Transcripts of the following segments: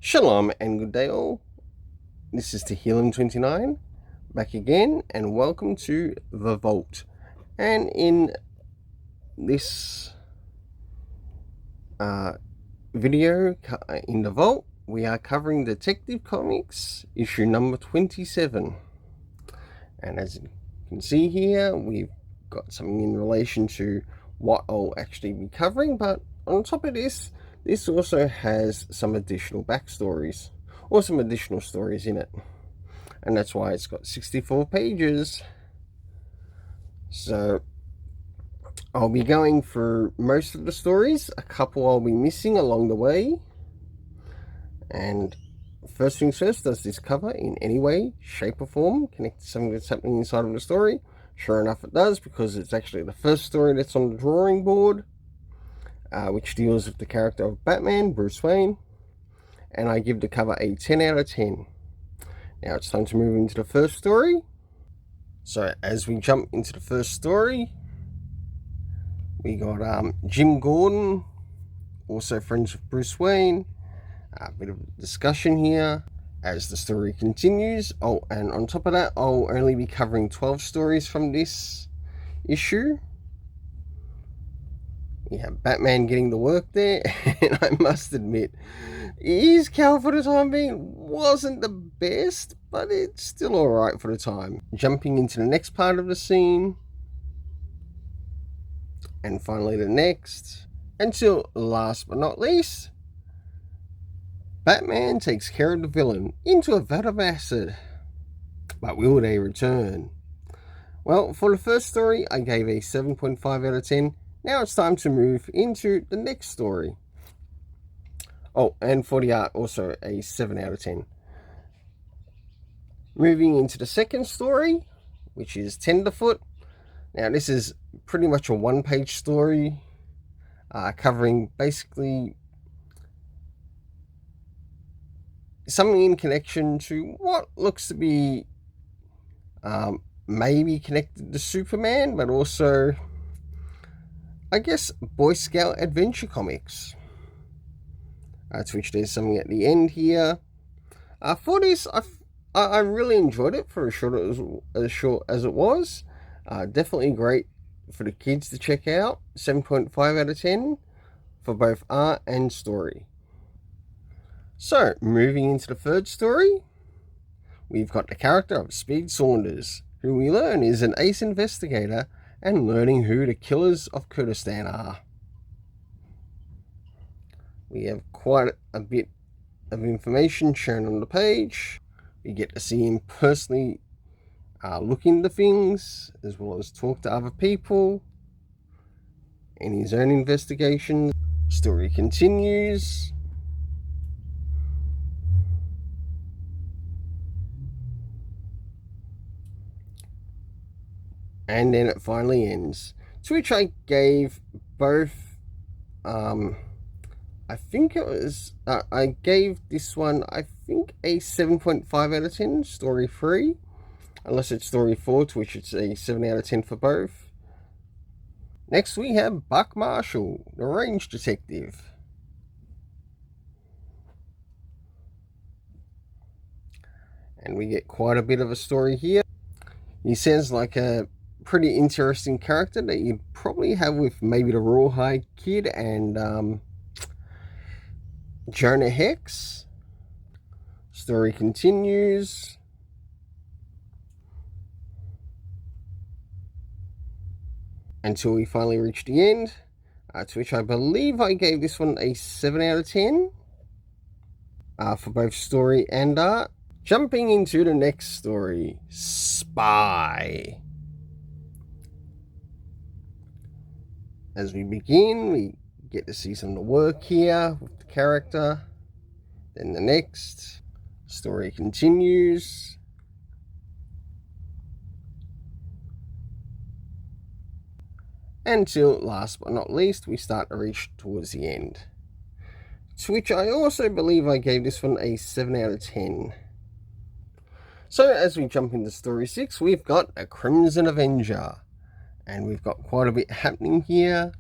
Shalom and good day all. This is Tehillim29 back again, and welcome to The Vault. And in this video in The Vault, we are covering Detective Comics issue number 27. And as you can see here, we've got something in relation to what I'll actually be covering, but on top of this also has some additional backstories, or some additional stories in it. And that's why it's got 64 pages. So I'll be going through most of the stories. A couple I'll be missing along the way. And first things first, does this cover in any way, shape or form connect to something that's happening inside of the story? Sure enough it does, because it's actually the first story that's on the drawing board, which deals with the character of Batman, Bruce Wayne. And I give the cover a 10 out of 10. Now it's time to move into the first story. So as we jump into the first story, we got Jim Gordon, also friends with Bruce Wayne. A bit of discussion here as the story continues. Oh, and on top of that, I'll only be covering 12 stories from this issue. We have Batman getting the work there, and I must admit, his cowl for the time being wasn't the best, but it's still alright for the time. Jumping into the next part of the scene, and finally the next, until last but not least, Batman takes care of the villain into a vat of acid. But will they return? Well, for the first story, I gave a 7.5 out of 10. Now it's time to move into the next story. Oh, and for the art, also a 7 out of 10. Moving into the second story, which is Tenderfoot. Now this is pretty much a one-page story, covering basically something in connection to what looks to be maybe connected to Superman, but also, I guess, Boy Scout adventure comics. To which there's something at the end here. For this, I really enjoyed it for as short as it was. Definitely great for the kids to check out. 7.5 out of 10 for both art and story. So, moving into the third story, we've got the character of Speed Saunders, who we learn is an ace investigator and learning who the killers of Kurdistan are. We have quite a bit of information shown on the page. We get to see him personally look into things, as well as talk to other people in his own investigation. Story continues. And then it finally ends. To which I gave both, I think it was, I gave this one, I think, a 7.5 out of 10, story 3. Unless it's story 4, to which it's a 7 out of 10 for both. Next we have Buck Marshall, the range detective. And we get quite a bit of a story here. He sounds like a pretty interesting character that you'd probably have with maybe the Rawhide Kid and Jonah Hex. Story continues. Until we finally reach the end, to which I believe I gave this one a 7 out of 10 for both story and art. Jumping into the next story, Spy. As we begin, we get to see some of the work here with the character. Then the next story continues. Until last but not least, we start to reach towards the end. To which I also believe I gave this one a 7 out of 10. So as we jump into story 6, we've got a Crimson Avenger. And we've got quite a bit happening here.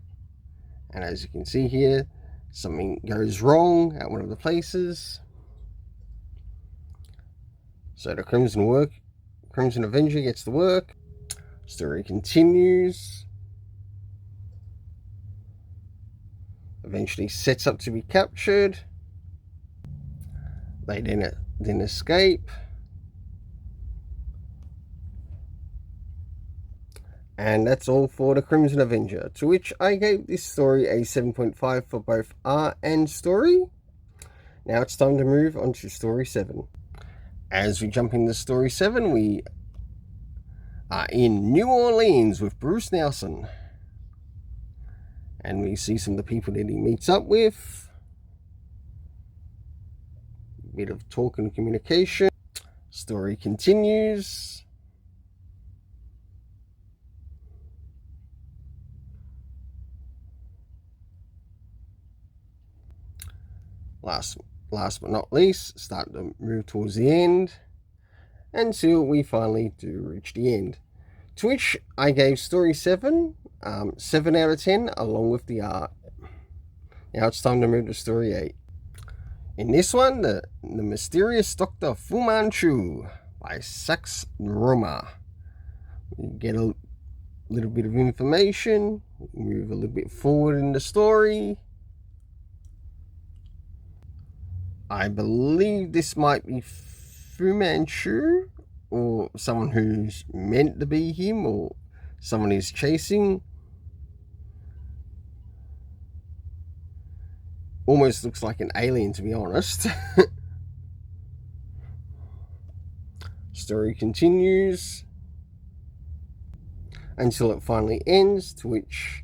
And as you can see here, something goes wrong at one of the places. So the Crimson Avenger gets the work. Story continues. Eventually sets up to be captured. They then escape. And that's all for the Crimson Avenger, to which I gave this story a 7.5 for both art and story. Now it's time to move on to story 7. As we jump into story 7, we are in New Orleans with Bruce Nelson. And we see some of the people that he meets up with. A bit of talk and communication. Story continues. Last but not least, start to move towards the end until we finally do reach the end. To which I gave story 7, 7 out of 10, along with the art. Now it's time to move to story 8. In this one, the Mysterious Dr. Fu Manchu by Facsimile. We get a little bit of information, move a little bit forward in the story. I believe this might be Fu Manchu, or someone who's meant to be him, or someone he's chasing. Almost looks like an alien, to be honest. Story continues until it finally ends, to which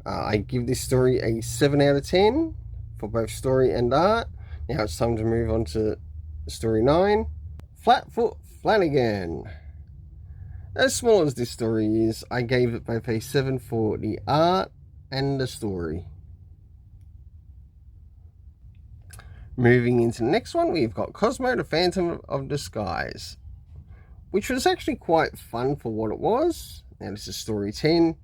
I give this story a 7 out of 10 for both story and art. Now it's time to move on to story 9, Flatfoot Flanagan. As small as this story is, I gave it both a 7 for the art and the story. Moving into the next one, we've got Cosmo the Phantom of Disguise, which was actually quite fun for what it was. Now this is story 10.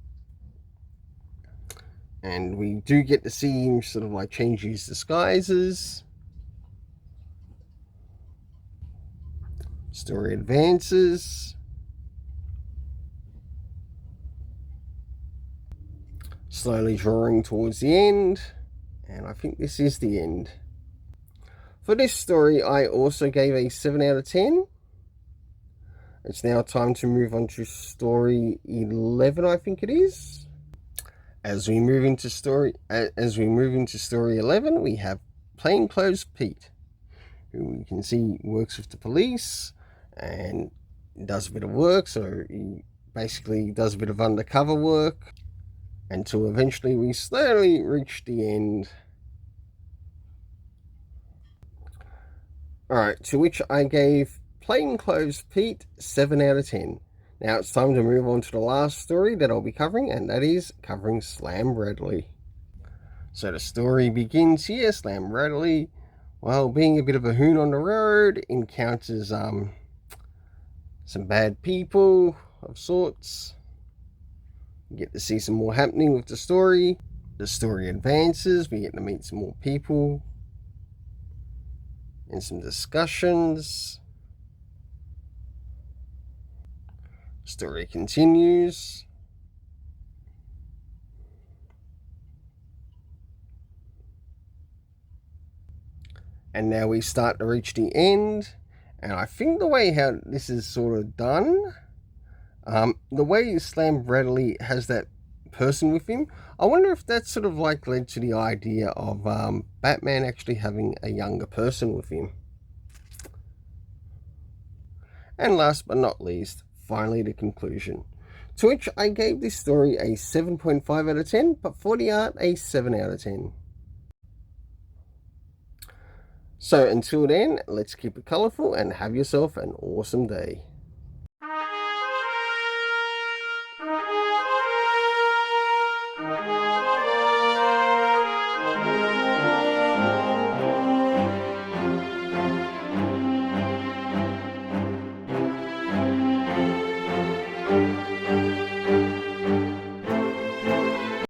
And we do get to see him sort of like change his disguises. Story advances. Slowly drawing towards the end. And I think this is the end. For this story, I also gave a 7 out of 10. It's now time to move on to story 11, I think it is. As we move into story 11, we have Plainclothes Pete, who we can see works with the police and does a bit of work. So he basically does a bit of undercover work until eventually we slowly reach the end. Alright, to which I gave Plainclothes Pete 7 out of 10. Now it's time to move on to the last story that I'll be covering, and that is covering Slam Bradley. So the story begins here. Slam Bradley, while being a bit of a hoon on the road, encounters some bad people of sorts. You get to see some more happening with the story. The story advances. We get to meet some more people and some discussions. Story continues. And now we start to reach the end. And I think the way how this is sort of done, the way Slam Bradley has that person with him, I wonder if that sort of like led to the idea of Batman actually having a younger person with him. And last but not least, finally the conclusion, to which I gave this story a 7.5 out of 10, but for the art a 7 out of 10. So until then, let's keep it colourful and have yourself an awesome day.